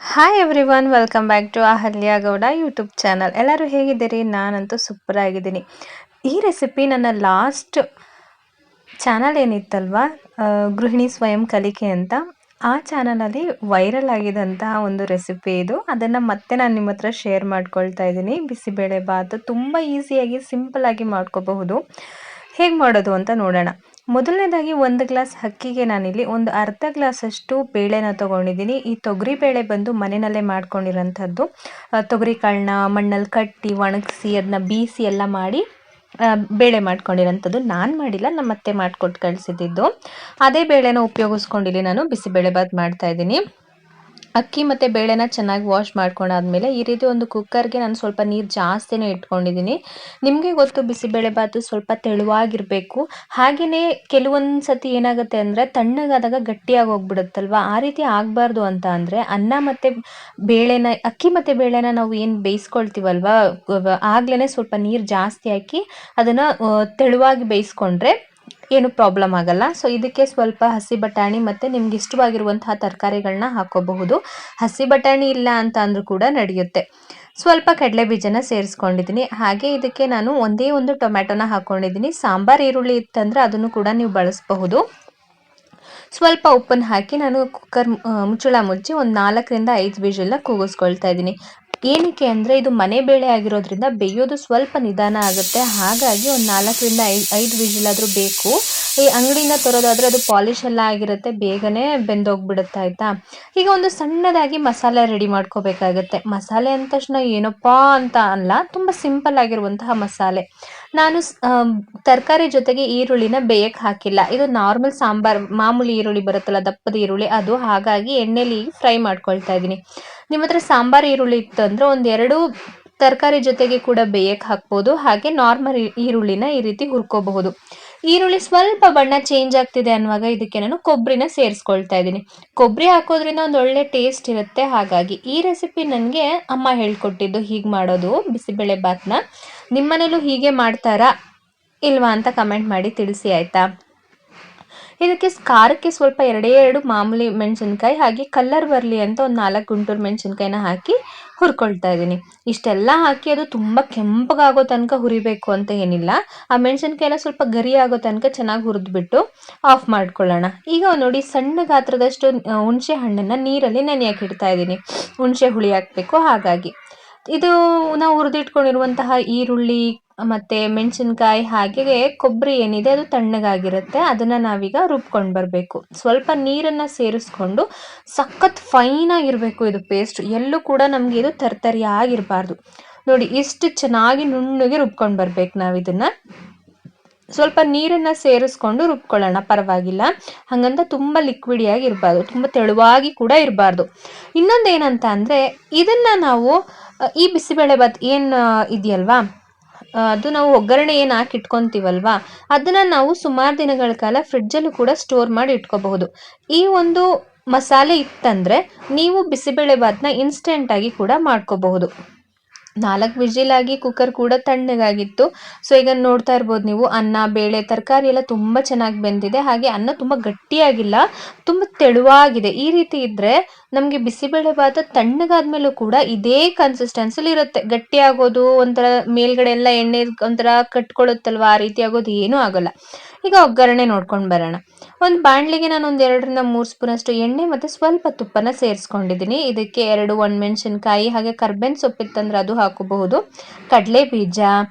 Hi everyone, welcome back to Ahalya Gowda YouTube channel. ಎಲ್ಲರೂ ಹೇಗಿದ್ದೀರಿ? ನಾನಂತೂ ಸೂಪರ್ ಆಗಿದ್ದೀನಿ. ಈ ರೆಸಿಪಿ ನನ್ನ ಲಾಸ್ಟ್ ಚಾನಲ್ ಏನಿತ್ತಲ್ವಾ, ಗೃಹಿಣಿ ಸ್ವಯಂ ಕಲಿಕೆ ಅಂತ, ಆ ಚಾನಲಲ್ಲಿ ವೈರಲ್ ಆಗಿದಂತಹ ಒಂದು ರೆಸಿಪಿ ಇದು. ಅದನ್ನು ಮತ್ತೆ ನಾನು ನಿಮ್ಮ ಹತ್ರ ಶೇರ್ ಮಾಡ್ಕೊಳ್ತಾ ಇದ್ದೀನಿ. ಬಿಸಿಬೇಳೆ ಬಾತ್ ತುಂಬ ಈಸಿಯಾಗಿ ಸಿಂಪಲ್ಲಾಗಿ ಮಾಡ್ಕೋಬಹುದು. ಹೇಗೆ ಮಾಡೋದು ಅಂತ ನೋಡೋಣ. ಮೊದಲನೇದಾಗಿ 1 ಗ್ಲಾಸ್ ಅಕ್ಕಿಗೆ ನಾನಿಲ್ಲಿ ಒಂದು ಅರ್ಧ ಗ್ಲಾಸಷ್ಟು ಬೇಳೆನ ತೊಗೊಂಡಿದ್ದೀನಿ. ಈ ತೊಗರಿ ಬೇಳೆ ಬಂದು ಮನೆಯಲ್ಲೇ ಮಾಡ್ಕೊಂಡಿರೋಂಥದ್ದು. ತೊಗರಿ ಕಾಳನ್ನ ಮಣ್ಣಲ್ಲಿ ಕಟ್ಟಿ ಒಣಗಿಸಿ ಅದನ್ನ ಬೀಸಿ ಎಲ್ಲ ಮಾಡಿ ಬೇಳೆ ಮಾಡ್ಕೊಂಡಿರೋಂಥದ್ದು. ನಾನು ಮಾಡಿಲ್ಲ, ನಮ್ಮ ಅತ್ತೆ ಮಾಡಿಕೊಟ್ಟು ಕಳಿಸಿದ್ದು. ಅದೇ ಬೇಳೆನ ಉಪಯೋಗಿಸ್ಕೊಂಡಿಲ್ಲಿ ನಾನು ಬಿಸಿಬೇಳೆ ಬಾತ್ ಮಾಡ್ತಾಯಿದ್ದೀನಿ. ಅಕ್ಕಿ ಮತ್ತು ಬೇಳೆನ ಚೆನ್ನಾಗಿ ವಾಶ್ ಮಾಡ್ಕೊಂಡಾದ್ಮೇಲೆ ಈ ರೀತಿ ಒಂದು ಕುಕ್ಕರ್ಗೆ ನಾನು ಸ್ವಲ್ಪ ನೀರು ಜಾಸ್ತಿನೇ ಇಟ್ಕೊಂಡಿದ್ದೀನಿ. ನಿಮಗೆ ಗೊತ್ತು, ಬಿಸಿಬೇಳೆ ಬಾತು ಸ್ವಲ್ಪ ತೆಳುವಾಗಿರಬೇಕು. ಹಾಗೆಯೇ ಕೆಲವೊಂದು ಸತಿ ಏನಾಗುತ್ತೆ ಅಂದರೆ ತಣ್ಣಗಾದಾಗ ಗಟ್ಟಿಯಾಗಿ ಹೋಗ್ಬಿಡುತ್ತಲ್ವ, ಆ ರೀತಿ ಆಗಬಾರ್ದು ಅಂತ ಅಂದರೆ ಅನ್ನ ಮತ್ತು ಬೇಳೆನ, ಅಕ್ಕಿ ಮತ್ತು ಬೇಳೆನ ನಾವು ಏನು ಬೇಯಿಸ್ಕೊಳ್ತೀವಲ್ವ, ಆಗ್ಲೇ ಸ್ವಲ್ಪ ನೀರು ಜಾಸ್ತಿ ಹಾಕಿ ಅದನ್ನು ತೆಳುವಾಗಿ ಬೇಯಿಸ್ಕೊಂಡ್ರೆ ಏನು ಪ್ರಾಬ್ಲಮ್ ಆಗಲ್ಲ. ಸೊ ಇದಕ್ಕೆ ಸ್ವಲ್ಪ ಹಸಿ ಬಟಾಣಿ ಮತ್ತು ನಿಮ್ಗೆ ಇಷ್ಟವಾಗಿರುವಂತಹ ತರಕಾರಿಗಳನ್ನ ಹಾಕೋಬಹುದು. ಹಸಿ ಬಟಾಣಿ ಇಲ್ಲ ಅಂತ ಅಂದರೂ ಕೂಡ ನಡೆಯುತ್ತೆ. ಸ್ವಲ್ಪ ಕಡಲೆ ಬೀಜನ ಸೇರಿಸ್ಕೊಂಡಿದ್ದೀನಿ. ಹಾಗೆ ಇದಕ್ಕೆ ನಾನು ಒಂದೇ ಒಂದು ಟೊಮ್ಯಾಟೊನ ಹಾಕ್ಕೊಂಡಿದ್ದೀನಿ. ಸಾಂಬಾರು ಈರುಳ್ಳಿ ಇತ್ತಂದರೆ ಅದನ್ನು ಕೂಡ ನೀವು ಬಳಸಬಹುದು. ಸ್ವಲ್ಪ ಉಪ್ಪನ್ನು ಹಾಕಿ ನಾನು ಕುಕ್ಕರ್ ಮುಚ್ಚಳ ಮುಚ್ಚಿ ಒಂದು 4ರಿಂದ 5 ವಿಷಲ್ನ ಕೂಗಿಸ್ಕೊಳ್ತಾ ಇದ್ದೀನಿ. ಏನಕ್ಕೆ ಅಂದರೆ ಇದು ಮನೆ ಬೇಳೆ ಆಗಿರೋದ್ರಿಂದ ಬೇಯೋದು ಸ್ವಲ್ಪ ನಿಧಾನ ಆಗುತ್ತೆ. ಹಾಗಾಗಿ ಒಂದು 4ರಿಂದ 5 ವಿಷಲಾದರೂ ಬೇಕು. ಈ ಅಂಗಡಿಯಿಂದ ತರೋದಾದರೆ ಅದು ಪಾಲಿಶ್ ಎಲ್ಲ ಆಗಿರುತ್ತೆ, ಬೇಗನೆ ಬೆಂದೋಗ್ಬಿಡುತ್ತೆ. ಆಯಿತಾ? ಈಗ ಒಂದು ಸಣ್ಣದಾಗಿ ಮಸಾಲೆ ರೆಡಿ ಮಾಡ್ಕೋಬೇಕಾಗತ್ತೆ. ಮಸಾಲೆ ಅಂದ ತಕ್ಷಣ ಏನಪ್ಪ ಅಂತ ಅಲ್ಲ, ತುಂಬ ಸಿಂಪಲ್ ಆಗಿರುವಂತಹ ಮಸಾಲೆ. ನಾನು ತರಕಾರಿ ಜೊತೆಗೆ ಈರುಳ್ಳಿನ ಬೇಯಕ್ಕೆ ಹಾಕಿಲ್ಲ. ಇದು ನಾರ್ಮಲ್ ಸಾಂಬಾರು ಮಾಮೂಲಿ ಈರುಳ್ಳಿ ಬರುತ್ತಲ್ಲ, ದಪ್ಪದ ಈರುಳ್ಳಿ, ಅದು. ಹಾಗಾಗಿ ಎಣ್ಣೆಲಿ ಫ್ರೈ ಮಾಡ್ಕೊಳ್ತಾ ಇದ್ದೀನಿ. ನಿಮ್ಮ ಹತ್ರ ಸಾಂಬಾರು ಈರುಳ್ಳಿ ಇತ್ತು ಅಂದರೆ 1-2 ತರಕಾರಿ ಜೊತೆಗೆ ಕೂಡ ಬೇಯಕ್ಕೆ ಹಾಕ್ಬೋದು. ಹಾಗೆ ನಾರ್ಮಲ್ ಈರುಳ್ಳಿನ ಈ ರೀತಿ ಹುರ್ಕೋಬಹುದು. ಈರುಳ್ಳಿ ಸ್ವಲ್ಪ ಬಣ್ಣ ಚೇಂಜ್ ಆಗ್ತಿದೆ ಅನ್ನುವಾಗ ಇದಕ್ಕೆ ನಾನು ಕೊಬ್ಬರಿನ ಸೇರಿಸ್ಕೊಳ್ತಾ ಇದ್ದೀನಿ. ಕೊಬ್ಬರಿ ಹಾಕೋದ್ರಿಂದ ಒಂದು ಒಳ್ಳೆ ಟೇಸ್ಟ್ ಇರುತ್ತೆ. ಹಾಗಾಗಿ ಈ ರೆಸಿಪಿ ನನಗೆ ಅಮ್ಮ ಹೇಳ್ಕೊಟ್ಟಿದ್ದು, ಹೀಗೆ ಮಾಡೋದು ಬಿಸಿಬೇಳೆ ಬಾತ್ನ. ನಿಮ್ಮನೇಲೂ ಹೀಗೆ ಮಾಡ್ತಾರಾ ಇಲ್ವಾ ಅಂತ ಕಮೆಂಟ್ ಮಾಡಿ ತಿಳಿಸಿ, ಆಯಿತಾ? ಇದಕ್ಕೆ ಖಾರಕ್ಕೆ ಸ್ವಲ್ಪ 2 ಮಾಮೂಲಿ ಮೆಣಸಿನ್ಕಾಯಿ, ಹಾಗೆ ಕಲ್ಲರ್ ಬರಲಿ ಅಂತ ಒಂದು 4 ಗುಂಟೂರು ಮೆಣಸಿನ್ಕಾಯಿನ ಹಾಕಿ ಹುರ್ಕೊಳ್ತಾ ಇದ್ದೀನಿ. ಇಷ್ಟೆಲ್ಲ ಹಾಕಿ ಅದು ತುಂಬ ಕೆಂಪಗಾಗೋ ತನಕ ಹುರಿಬೇಕು ಅಂತ ಏನಿಲ್ಲ. ಆ ಮೆಣಸಿನ್ಕಾಯಿನ ಸ್ವಲ್ಪ ಗರಿ ಆಗೋ ತನಕ ಚೆನ್ನಾಗಿ ಹುರಿದ್ಬಿಟ್ಟು ಆಫ್ ಮಾಡ್ಕೊಳ್ಳೋಣ. ಈಗ ನೋಡಿ, ಸಣ್ಣ ಗಾತ್ರದಷ್ಟು ಹುಣಸೆ ಹಣ್ಣನ್ನು ನೀರಲ್ಲಿ ನೆನೆಯಕ್ಕೆ ಇಡ್ತಾ ಇದ್ದೀನಿ. ಹುಣಸೆ ಹುಳಿ ಹಾಕಬೇಕು. ಹಾಗಾಗಿ ಇದು ನಾವು ಹುರಿದಿಟ್ಕೊಂಡಿರುವಂತಹ ಈರುಳ್ಳಿ ಮತ್ತು ಮೆಣಸಿನ್ಕಾಯಿ ಹಾಗೆ ಕೊಬ್ಬರಿ ಏನಿದೆ ಅದು ತಣ್ಣಗಾಗಿರುತ್ತೆ. ಅದನ್ನು ನಾವೀಗ ರುಬ್ಕೊಂಡು ಬರಬೇಕು. ಸ್ವಲ್ಪ ನೀರನ್ನು ಸೇರಿಸ್ಕೊಂಡು ಸಖತ್ ಫೈನಾಗಿರಬೇಕು ಇದು ಪೇಸ್ಟ್. ಎಲ್ಲೂ ಕೂಡ ನಮಗೆ ಇದು ತರ್ತರಿಯಾಗಿರಬಾರ್ದು. ನೋಡಿ, ಇಷ್ಟು ಚೆನ್ನಾಗಿ ನುಣ್ಣಗೆ ರುಬ್ಕೊಂಡು ಬರಬೇಕು ನಾವು ಇದನ್ನು. ಸ್ವಲ್ಪ ನೀರನ್ನು ಸೇರಿಸ್ಕೊಂಡು ರುಬ್ಕೊಳ್ಳೋಣ, ಪರವಾಗಿಲ್ಲ. ಹಾಗಂತ ತುಂಬ ಲಿಕ್ವಿಡಿಯಾಗಿ ಇರಬಾರ್ದು, ತುಂಬ ತೆಳುವಾಗಿ ಕೂಡ ಇರಬಾರ್ದು. ಇನ್ನೊಂದೇನಂತ ಅಂದರೆ ಇದನ್ನು ನಾವು ಈ ಬಿಸಿಬೇಳೆ ಬಾತ್ ಏನು ಇದೆಯಲ್ವಾ, ಅದು ನಾವು ಒಗ್ಗರಣೆ ಏನು ಹಾಕಿ ಇಟ್ಕೊತೀವಲ್ವಾ, ಅದನ್ನು ನಾವು ಸುಮಾರು ದಿನಗಳ ಕಾಲ ಫ್ರಿಡ್ಜಲ್ಲೂ ಕೂಡ ಸ್ಟೋರ್ ಮಾಡಿ ಇಟ್ಕೋಬಹುದು. ಈ ಒಂದು ಮಸಾಲೆ ಇತ್ತಂದರೆ ನೀವು ಬಿಸಿಬೇಳೆ ಬಾತ್ನ ಇನ್ಸ್ಟೆಂಟಾಗಿ ಕೂಡ ಮಾಡ್ಕೋಬಹುದು. 4 ವಿಜಿಲಾಗಿ ಕುಕ್ಕರ್ ಕೂಡ ತಣ್ಣಗಾಗಿತ್ತು. ಸೊ ಈಗ ನೋಡ್ತಾ ಇರ್ಬೋದು ನೀವು, ಅನ್ನ, ಬೇಳೆ, ತರಕಾರಿ ಎಲ್ಲ ತುಂಬ ಚೆನ್ನಾಗಿ ಬೆಂದಿದೆ. ಹಾಗೆ ಅನ್ನ ತುಂಬ ಗಟ್ಟಿಯಾಗಿಲ್ಲ, ತುಂಬ ತೆಳುವಾಗಿದೆ. ಈ ರೀತಿ ಇದ್ದರೆ ನಮಗೆ ಬಿಸಿಬೇಳೆ ಬಾತ್ ತಣ್ಣಗಾದ್ಮೇಲೂ ಕೂಡ ಇದೇ ಕನ್ಸಿಸ್ಟೆನ್ಸಿಲಿ ಇರುತ್ತೆ. ಗಟ್ಟಿಯಾಗೋದು, ಒಂಥರ ಮೇಲ್ಗಡೆ ಎಲ್ಲ ಎಣ್ಣೆ ಒಂಥರ ಕಟ್ಕೊಳ್ಳುತ್ತಲ್ವ, ಆ ರೀತಿ ಆಗೋದು ಏನೂ ಆಗೋಲ್ಲ. ಈಗ ಒಗ್ಗರಣೆ ನೋಡ್ಕೊಂಡು ಬರೋಣ. ಒಂದು ಬಾಣಲಿಗೆ ನಾನು 2-3 ಸ್ಪೂನಷ್ಟು ಎಣ್ಣೆ ಮತ್ತು ಸ್ವಲ್ಪ ತುಪ್ಪನ ಸೇರಿಸ್ಕೊಂಡಿದ್ದೀನಿ. ಇದಕ್ಕೆ 2 ಒಣಮೆಣಸಿನ್ಕಾಯಿ ಹಾಗೆ ಕರ್ಬೇವಿನ ಸೊಪ್ಪಿತ್ತಂದ್ರೆ ಅದು ಹಾಕೋಬಹುದು. ಕಡಲೆ ಬೀಜ,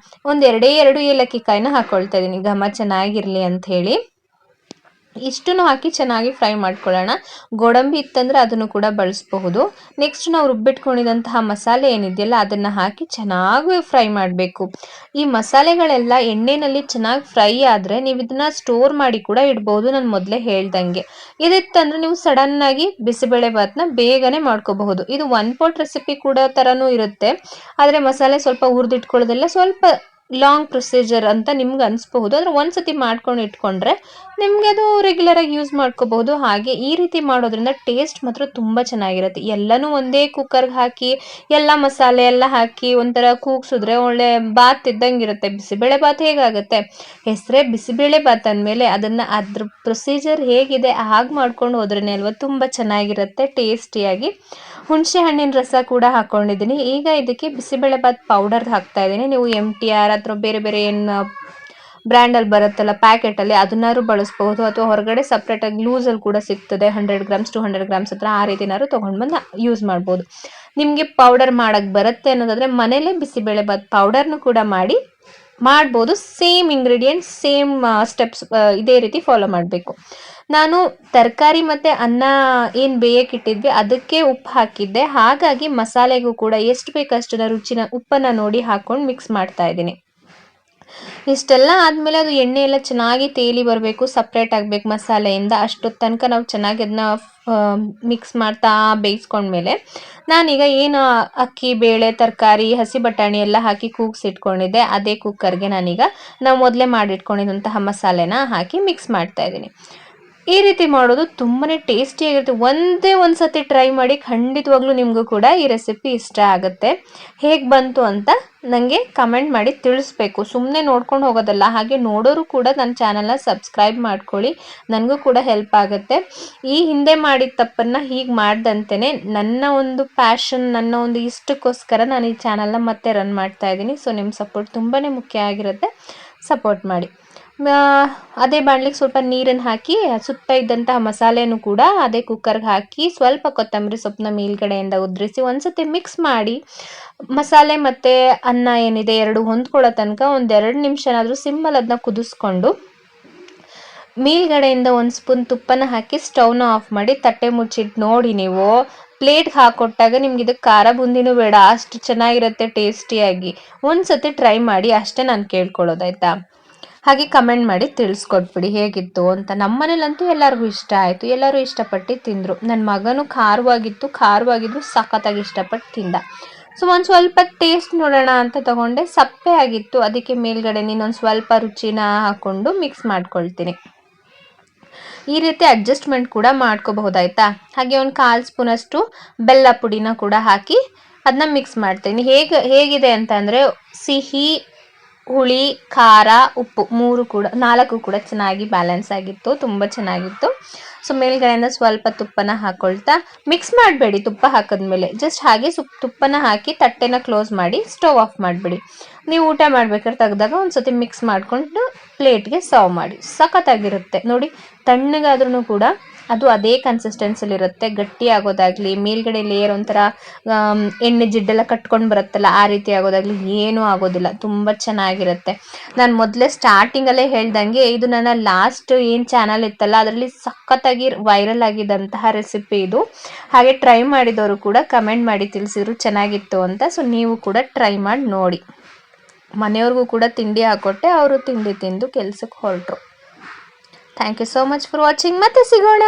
ಒಂದು 2 ಏಲಕ್ಕಿ ಕಾಯಿನ ಹಾಕ್ಕೊಳ್ತಾ ಇದ್ದೀನಿ, ಘಮ ಚೆನ್ನಾಗಿರಲಿ ಅಂತ ಹೇಳಿ. ಇಷ್ಟನ್ನು ಹಾಕಿ ಚೆನ್ನಾಗಿ ಫ್ರೈ ಮಾಡ್ಕೊಳ್ಳೋಣ. ಗೋಡಂಬಿ ಇತ್ತಂದರೆ ಅದನ್ನು ಕೂಡ ಬಳಸಬಹುದು. ನೆಕ್ಸ್ಟ್ ನಾವು ರುಬ್ಬಿಟ್ಕೊಂಡಿದ್ದಂತಹ ಮಸಾಲೆ ಏನಿದೆಯಲ್ಲ ಅದನ್ನು ಹಾಕಿ ಚೆನ್ನಾಗಿ ಫ್ರೈ ಮಾಡಬೇಕು. ಈ ಮಸಾಲೆಗಳೆಲ್ಲ ಎಣ್ಣೆಯಲ್ಲಿ ಚೆನ್ನಾಗಿ ಫ್ರೈ ಆದರೆ ನೀವು ಇದನ್ನು ಸ್ಟೋರ್ ಮಾಡಿ ಕೂಡ ಇಡ್ಬೋದು. ನಾನು ಮೊದಲೇ ಹೇಳ್ದಂಗೆ, ಇದಿತ್ತಂದರೆ ನೀವು ಸಡನ್ನಾಗಿ ಬಿಸಿಬೇಳೆ ಬಾತ್ನ ಬೇಗನೆ ಮಾಡ್ಕೋಬಹುದು. ಇದು 1 ಪಾಟ್ ರೆಸಿಪಿ ಕೂಡ ಥರನೂ ಇರುತ್ತೆ. ಆದರೆ ಮಸಾಲೆ ಸ್ವಲ್ಪ ಹುರಿದಿಟ್ಕೊಳ್ಳೋದೆಲ್ಲ ಸ್ವಲ್ಪ ಲಾಂಗ್ ಪ್ರೊಸೀಜರ್ ಅಂತ ನಿಮ್ಗೆ ಅನಿಸ್ಬಹುದು. ಆದರೆ ಒಂದ್ಸತಿ ಮಾಡ್ಕೊಂಡು ಇಟ್ಕೊಂಡ್ರೆ ನಿಮಗೆ ಅದು ರೆಗ್ಯುಲರಾಗಿ ಯೂಸ್ ಮಾಡ್ಕೋಬಹುದು. ಹಾಗೆ ಈ ರೀತಿ ಮಾಡೋದ್ರಿಂದ ಟೇಸ್ಟ್ ಮಾತ್ರ ತುಂಬ ಚೆನ್ನಾಗಿರುತ್ತೆ. ಎಲ್ಲನೂ ಒಂದೇ ಕುಕ್ಕರ್ಗೆ ಹಾಕಿ ಎಲ್ಲ ಮಸಾಲೆ ಎಲ್ಲ ಹಾಕಿ ಒಂಥರ ಕೂಗ್ಸಿದ್ರೆ ಒಳ್ಳೆ ಬಾತ್ ಇದ್ದಂಗೆ ಇರುತ್ತೆ. ಬಿಸಿಬೇಳೆ ಬಾತ್ ಹೇಗಾಗುತ್ತೆ, ಹೆಸರೇ ಬಿಸಿಬೇಳೆ ಬಾತ್ ಅಂದಮೇಲೆ ಅದನ್ನು ಅದ್ರ ಪ್ರೊಸೀಜರ್ ಹೇಗಿದೆ ಹಾಗೆ ಮಾಡ್ಕೊಂಡು ಹೋದ್ರೇ ಅಲ್ವಾ ತುಂಬ ಚೆನ್ನಾಗಿರುತ್ತೆ ಟೇಸ್ಟಿಯಾಗಿ. ಹುಣಸೆ ಹಣ್ಣಿನ ರಸ ಕೂಡ ಹಾಕೊಂಡಿದ್ದೀನಿ. ಈಗ ಇದಕ್ಕೆ ಬಿಸಿಬೇಳೆಬಾತ್ ಪೌಡರ್ ಹಾಕ್ತಾ ಇದ್ದೀನಿ. ನೀವು MTR ಅಥವಾ ಬೇರೆ ಬೇರೆ ಏನು ಬ್ರ್ಯಾಂಡಲ್ಲಿ ಬರುತ್ತಲ್ಲ ಪ್ಯಾಕೆಟಲ್ಲಿ ಅದನ್ನಾದ್ರು ಬಳಸ್ಬೋದು, ಅಥವಾ ಹೊರಗಡೆ ಸಪ್ರೇಟಾಗಿ ಲೂಸಲ್ಲಿ ಕೂಡ ಸಿಗ್ತದೆ 100 ಗ್ರಾಮ್ಸ್ 200 ಗ್ರಾಮ್ಸ್ ಹತ್ರ, ಆ ರೀತಿನಾದ್ರು ತೊಗೊಂಡ್ಬಂದು ಯೂಸ್ ಮಾಡ್ಬೋದು. ನಿಮಗೆ ಪೌಡರ್ ಮಾಡೋಕ್ಕೆ ಬರುತ್ತೆ ಅನ್ನೋದಾದರೆ ಮನೇಲೇ ಬಿಸಿಬೇಳೆಬಾತ್ ಪೌಡರ್ನು ಕೂಡ ಮಾಡ್ಬೋದು. ಸೇಮ್ ಇಂಗ್ರೀಡಿಯೆಂಟ್ಸ್ ಸೇಮ್ ಸ್ಟೆಪ್ಸ್ ಇದೇ ರೀತಿ ಫಾಲೋ ಮಾಡಬೇಕು. ನಾನು ತರಕಾರಿ ಮತ್ತು ಅನ್ನ ಏನು ಬೇಯಕ್ಕಿಟ್ಟಿದ್ವಿ ಅದಕ್ಕೆ ಉಪ್ಪು ಹಾಕಿದ್ದೆ, ಹಾಗಾಗಿ ಮಸಾಲೆಗೂ ಕೂಡ ಎಷ್ಟು ಬೇಕಷ್ಟು ರುಚಿನ ಉಪ್ಪನ್ನು ನೋಡಿ ಹಾಕ್ಕೊಂಡು ಮಿಕ್ಸ್ ಮಾಡ್ತಾ ಇದ್ದೀನಿ. ಇಷ್ಟೆಲ್ಲ ಆದಮೇಲೆ ಅದು ಎಣ್ಣೆ ಎಲ್ಲ ಚೆನ್ನಾಗಿ ತೇಲಿ ಬರಬೇಕು, ಸಪ್ರೇಟ್ ಆಗಬೇಕು ಮಸಾಲೆಯಿಂದ. ಅಷ್ಟೊತ್ತು ತನಕ ನಾವು ಚೆನ್ನಾಗಿ ಅದನ್ನ ಮಿಕ್ಸ್ ಮಾಡ್ತಾ ಬೇಯಿಸ್ಕೊಂಡ್ಮೇಲೆ ನಾನೀಗ ಏನು ಅಕ್ಕಿ ಬೇಳೆ ತರಕಾರಿ ಹಸಿ ಬಟಾಣಿ ಎಲ್ಲ ಹಾಕಿ ಕೂಗಿಸಿಟ್ಕೊಂಡಿದ್ದೆ ಅದೇ ಕುಕ್ಕರ್ಗೆ ನಾನೀಗ ನಾವು ಮೊದಲೇ ಮಾಡಿಟ್ಕೊಂಡಿದ್ದಂತಹ ಮಸಾಲೆನ ಹಾಕಿ ಮಿಕ್ಸ್ ಮಾಡ್ತಾ ಇದ್ದೀನಿ. ಈ ರೀತಿ ಮಾಡೋದು ತುಂಬಾ ಟೇಸ್ಟಿಯಾಗಿರುತ್ತೆ. ಒಂದು ಸತಿ ಟ್ರೈ ಮಾಡಿ, ಖಂಡಿತವಾಗ್ಲೂ ನಿಮಗೂ ಕೂಡ ಈ ರೆಸಿಪಿ ಇಷ್ಟ ಆಗುತ್ತೆ. ಹೇಗೆ ಬಂತು ಅಂತ ನನಗೆ ಕಮೆಂಟ್ ಮಾಡಿ ತಿಳಿಸ್ಬೇಕು. ಸುಮ್ಮನೆ ನೋಡ್ಕೊಂಡು ಹೋಗೋದಲ್ಲ, ಹಾಗೆ ನೋಡೋರು ಕೂಡ ನನ್ನ ಚಾನಲ್ನ ಸಬ್ಸ್ಕ್ರೈಬ್ ಮಾಡ್ಕೊಳ್ಳಿ, ನನಗೂ ಕೂಡ ಹೆಲ್ಪ್ ಆಗುತ್ತೆ. ಈ ಹಿಂದೆ ಮಾಡಿದ ತಪ್ಪನ್ನು ಹೀಗೆ ಮಾಡ್ದಂತೆಯೇ ನನ್ನ ಒಂದು ಪ್ಯಾಷನ್, ನನ್ನ ಒಂದು ಇಷ್ಟಕ್ಕೋಸ್ಕರ ನಾನು ಈ ಚಾನಲ್ನ ಮತ್ತೆ ರನ್ ಮಾಡ್ತಾ ಇದ್ದೀನಿ. ಸೊ ನಿಮ್ಮ ಸಪೋರ್ಟ್ ತುಂಬಾ ಮುಖ್ಯ ಆಗಿರುತ್ತೆ, ಸಪೋರ್ಟ್ ಮಾಡಿ. ಅದೇ ಬಾಣಲಿಗೆ ಸ್ವಲ್ಪ ನೀರನ್ನು ಹಾಕಿ ಸುತ್ತ ಇದ್ದಂತಹ ಮಸಾಲೆನೂ ಕೂಡ ಅದೇ ಕುಕ್ಕರ್ಗೆ ಹಾಕಿ ಸ್ವಲ್ಪ ಕೊತ್ತಂಬರಿ ಸೊಪ್ಪನ್ನ ಮೇಲ್ಗಡೆಯಿಂದ ಉದುರಿಸಿ ಒಂದ್ಸತಿ ಮಿಕ್ಸ್ ಮಾಡಿ, ಮಸಾಲೆ ಮತ್ತು ಅನ್ನ ಏನಿದೆ ಎರಡು ಹೊಂದ್ಕೊಳ್ಳೋ ತನಕ ಒಂದು 2 ನಿಮಿಷನಾದರೂ ಸಿಮ್ಮಲ್ಲಿ ಅದನ್ನ ಕುದಿಸ್ಕೊಂಡು ಮೇಲ್ಗಡೆಯಿಂದ 1 ಸ್ಪೂನ್ ತುಪ್ಪನ ಹಾಕಿ ಸ್ಟವ್ನ ಆಫ್ ಮಾಡಿ ತಟ್ಟೆ ಮುಚ್ಚಿಟ್ಟು ನೋಡಿ. ನೀವು ಪ್ಲೇಟ್ಗೆ ಹಾಕೊಟ್ಟಾಗ ನಿಮ್ಗೆ ಇದಕ್ಕೆ ಖಾರ ಬುಂದಿನೂ ಬೇಡ, ಅಷ್ಟು ಚೆನ್ನಾಗಿರುತ್ತೆ ಟೇಸ್ಟಿಯಾಗಿ. ಒಂದ್ಸತಿ ಟ್ರೈ ಮಾಡಿ ಅಷ್ಟೇ ನಾನು ಕೇಳ್ಕೊಳ್ಳೋದಾಯ್ತಾ. ಹಾಗೆ ಕಮೆಂಟ್ ಮಾಡಿ ತಿಳಿಸ್ಕೊಟ್ಬಿಡಿ ಹೇಗಿತ್ತು ಅಂತ. ನಮ್ಮ ಮನೇಲಂತೂ ಎಲ್ಲರಿಗೂ ಇಷ್ಟ ಆಯಿತು, ಎಲ್ಲರೂ ಇಷ್ಟಪಟ್ಟು ತಿಂದರು. ನನ್ನ ಮಗನೂ ಖಾರವಾಗಿದ್ರು ಸಖತ್ತಾಗಿ ಇಷ್ಟಪಟ್ಟು ತಿಂದ. ಸೊ ಒಂದು ಸ್ವಲ್ಪ ಟೇಸ್ಟ್ ನೋಡೋಣ ಅಂತ ತಗೊಂಡೆ, ಸಪ್ಪೆ ಆಗಿತ್ತು. ಅದಕ್ಕೆ ಮೇಲ್ಗಡೆ ಇನ್ನೊಂದು ಸ್ವಲ್ಪ ರುಚಿನ ಹಾಕ್ಕೊಂಡು ಮಿಕ್ಸ್ ಮಾಡ್ಕೊಳ್ತೀನಿ. ಈ ರೀತಿ ಅಡ್ಜಸ್ಟ್ಮೆಂಟ್ ಕೂಡ ಮಾಡ್ಕೋಬಹುದಾಯ್ತಾ. ಹಾಗೆ ಒಂದು 1/4 ಸ್ಪೂನಷ್ಟು ಬೆಲ್ಲ ಪುಡಿನ ಕೂಡ ಹಾಕಿ ಅದನ್ನ ಮಿಕ್ಸ್ ಮಾಡ್ತೀನಿ. ಹೇಗಿದೆ ಅಂತ ಅಂದರೆ ಸಿಹಿ, ಹುಳಿ, ಖಾರ, ಉಪ್ಪು 4 ಕೂಡ ಚೆನ್ನಾಗಿ ಬ್ಯಾಲೆನ್ಸ್ ಆಗಿತ್ತು, ತುಂಬ ಚೆನ್ನಾಗಿತ್ತು. ಸೊ ಮೇಲ್ಗಡೆಯಿಂದ ಸ್ವಲ್ಪ ತುಪ್ಪನ ಹಾಕ್ಕೊಳ್ತಾ ಮಿಕ್ಸ್ ಮಾಡಬೇಡಿ. ತುಪ್ಪ ಹಾಕಿದ್ಮೇಲೆ ಜಸ್ಟ್ ಹಾಗೆ ತುಪ್ಪನ ಹಾಕಿ ತಟ್ಟೆನ ಕ್ಲೋಸ್ ಮಾಡಿ ಸ್ಟವ್ ಆಫ್ ಮಾಡಿಬಿಡಿ. ನೀವು ಊಟ ಮಾಡ್ಬೇಕಾದ್ರೆ ತೆಗೆದಾಗ ಒಂದ್ಸತಿ ಮಿಕ್ಸ್ ಮಾಡಿಕೊಂಡು ಪ್ಲೇಟ್ಗೆ ಸರ್ವ್ ಮಾಡಿ. ಸಖತ್ತಾಗಿರುತ್ತೆ ನೋಡಿ. ತಣ್ಣಗಾದ್ರೂ ಕೂಡ ಅದು ಅದೇ ಕನ್ಸಿಸ್ಟೆನ್ಸಿಲಿರುತ್ತೆ. ಗಟ್ಟಿ ಆಗೋದಾಗಲಿ, ಮೇಲ್ಗಡೆ ಲೇಯರ್ ಒಂಥರ ಎಣ್ಣೆ ಜಿಡ್ಡೆಲ್ಲ ಕಟ್ಕೊಂಡು ಬರುತ್ತಲ್ಲ ಆ ರೀತಿ ಆಗೋದಾಗಲಿ ಏನೂ ಆಗೋದಿಲ್ಲ, ತುಂಬ ಚೆನ್ನಾಗಿರುತ್ತೆ. ನಾನು ಮೊದಲೇ ಸ್ಟಾರ್ಟಿಂಗಲ್ಲೇ ಹೇಳ್ದಂಗೆ ಇದು ನನ್ನ ಲಾಸ್ಟ್ ಏನು ಚಾನಲ್ ಇತ್ತಲ್ಲ ಅದರಲ್ಲಿ ಸಖತ್ತಾಗಿ ವೈರಲ್ ಆಗಿದ್ದಂತಹ ರೆಸಿಪಿ ಇದು. ಹಾಗೆ ಟ್ರೈ ಮಾಡಿದವರು ಕೂಡ ಕಮೆಂಟ್ ಮಾಡಿ ತಿಳಿಸಿದ್ರು ಚೆನ್ನಾಗಿತ್ತು ಅಂತ. ಸೊ ನೀವು ಕೂಡ ಟ್ರೈ ಮಾಡಿ ನೋಡಿ. ಮನೆಯವ್ರಿಗೂ ಕೂಡ ತಿಂಡಿ ಹಾಕೊಟ್ಟೆ, ಅವರು ತಿಂಡಿ ತಿಂದು ಕೆಲಸಕ್ಕೆ ಹೊರಟರು. Thank you so much for watching. ಮತ್ತೆ ಸಿಗೋಣ.